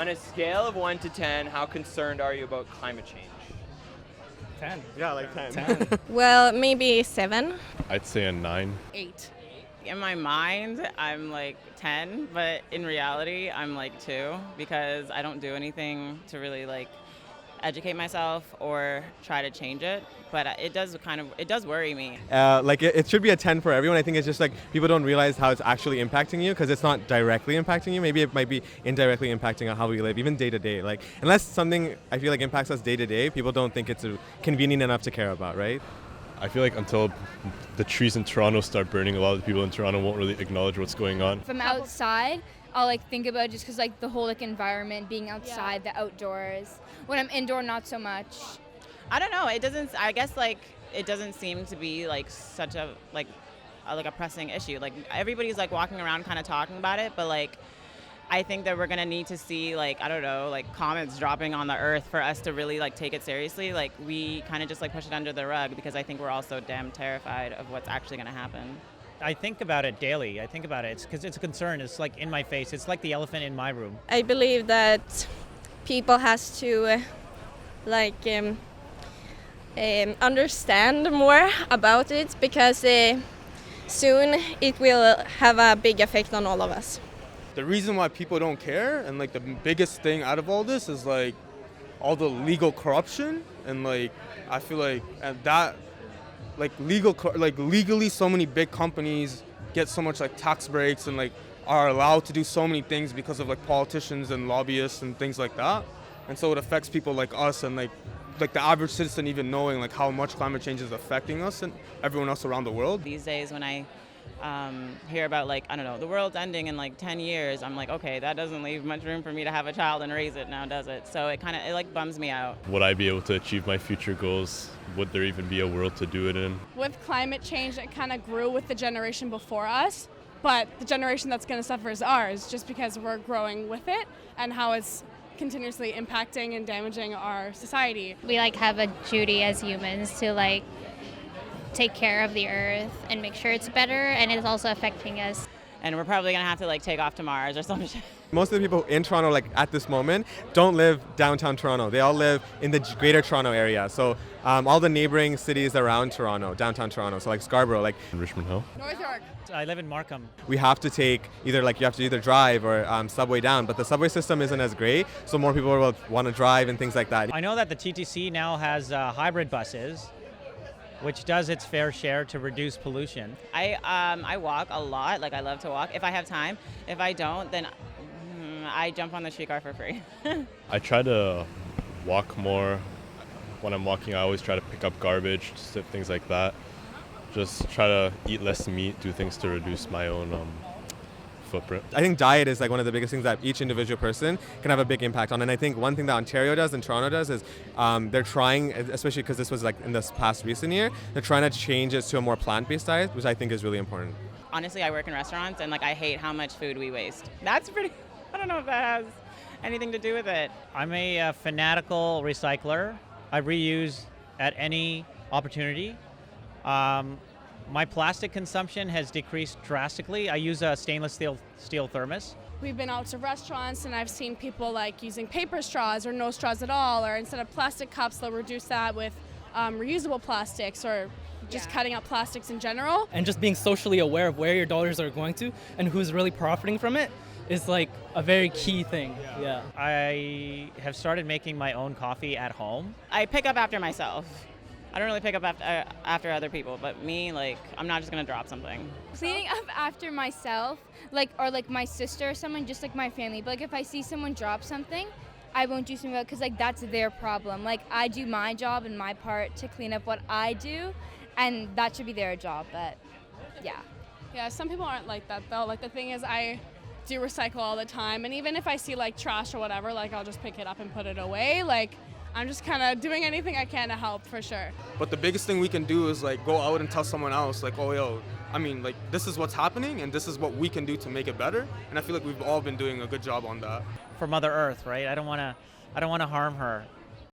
On a scale of 1 to 10, how concerned are you about climate change? 10. Yeah, like 10. 10. Well, maybe 7. I'd say a 9. 8. In my mind, I'm like 10, but in reality, I'm like 2 because I don't do anything to really like educate myself or try to change it. But it does worry me. It should be a 10 for everyone. I think it's just like people don't realize how it's actually impacting you because it's not directly impacting you. Maybe it might be indirectly impacting on how we live, even day to day. Like unless something I feel like impacts us day to day, people don't think it's convenient enough to care about, right? I feel like until the trees in Toronto start burning, a lot of the people in Toronto won't really acknowledge what's going on. If I'm outside, I'll like think about just because like the whole like environment, being outside, the outdoors. When I'm indoor, not so much. I don't know. It doesn't. I guess like it doesn't seem to be like such a pressing issue. Like everybody's like walking around kind of talking about it, but like I think that we're gonna need to see like, I don't know, like comets dropping on the earth for us to really like take it seriously. Like we kind of just like push it under the rug because I think we're all so damn terrified of what's actually gonna happen. I think about it daily. I think about it because it's a concern. It's like in my face. It's like the elephant in my room. I believe that people has to understand more about it because soon it will have a big effect on all of us. The reason why people don't care and like the biggest thing out of all this is like all the legal corruption and like I feel like that like legally so many big companies get so much like tax breaks and like are allowed to do so many things because of like politicians and lobbyists and things like that, and so it affects people like us and like the average citizen even knowing like how much climate change is affecting us and everyone else around the world. These days when I hear about like, I don't know, the world's ending in like 10 years, I'm like, okay, that doesn't leave much room for me to have a child and raise it now, does it? So it like bums me out. Would I be able to achieve my future goals? Would there even be a world to do it in? With climate change, it kind of grew with the generation before us, but the generation that's going to suffer is ours just because we're growing with it and how it's continuously impacting and damaging our society. We like have a duty as humans to like take care of the earth and make sure it's better, and it's also affecting us. And we're probably gonna have to like take off to Mars or some shit. Most of the people in Toronto, like at this moment, don't live downtown Toronto. They all live in the greater Toronto area. So all the neighboring cities around Toronto, downtown Toronto, so like Scarborough, like Richmond Hill. North York. I live in Markham. we have to take you have to either drive or subway down, but the subway system isn't as great, so more people will want to drive and things like that. I know that the TTC now has hybrid buses, which does its fair share to reduce pollution. I walk a lot. Like I love to walk if I have time. If I don't, then I jump on the streetcar for free. I try to walk more. When I'm walking, I always try to pick up garbage, things like that. Just try to eat less meat, do things to reduce my own footprint. I think diet is like one of the biggest things that each individual person can have a big impact on. And I think one thing that Ontario does and Toronto does is they're trying, especially because this was like in this past recent year, they're trying to change it to a more plant-based diet, which I think is really important. Honestly, I work in restaurants and like I hate how much food we waste. That's pretty, I don't know if that has anything to do with it. I'm a fanatical recycler. I reuse at any opportunity. My plastic consumption has decreased drastically. I use a stainless steel thermos. We've been out to restaurants and I've seen people like using paper straws or no straws at all, or instead of plastic cups, they'll reduce that with reusable plastics or just cutting out plastics in general. And just being socially aware of where your dollars are going to and who's really profiting from it is like a very key thing. Yeah. I have started making my own coffee at home. I pick up after myself. I don't really pick up after other people, but me, like, I'm not just gonna drop something. Cleaning up after myself, or my sister or someone, just like my family. But like if I see someone drop something, I won't do something about it because like that's their problem. Like I do my job and my part to clean up what I do, and that should be their job. But yeah. Yeah, some people aren't like that though. Like the thing is, I do recycle all the time, and even if I see like trash or whatever, like I'll just pick it up and put it away. Like I'm just kind of doing anything I can to help for sure. But the biggest thing we can do is like go out and tell someone else like, oh yo, I mean like this is what's happening and this is what we can do to make it better. And I feel like we've all been doing a good job on that. For Mother Earth, right? I don't want to harm her.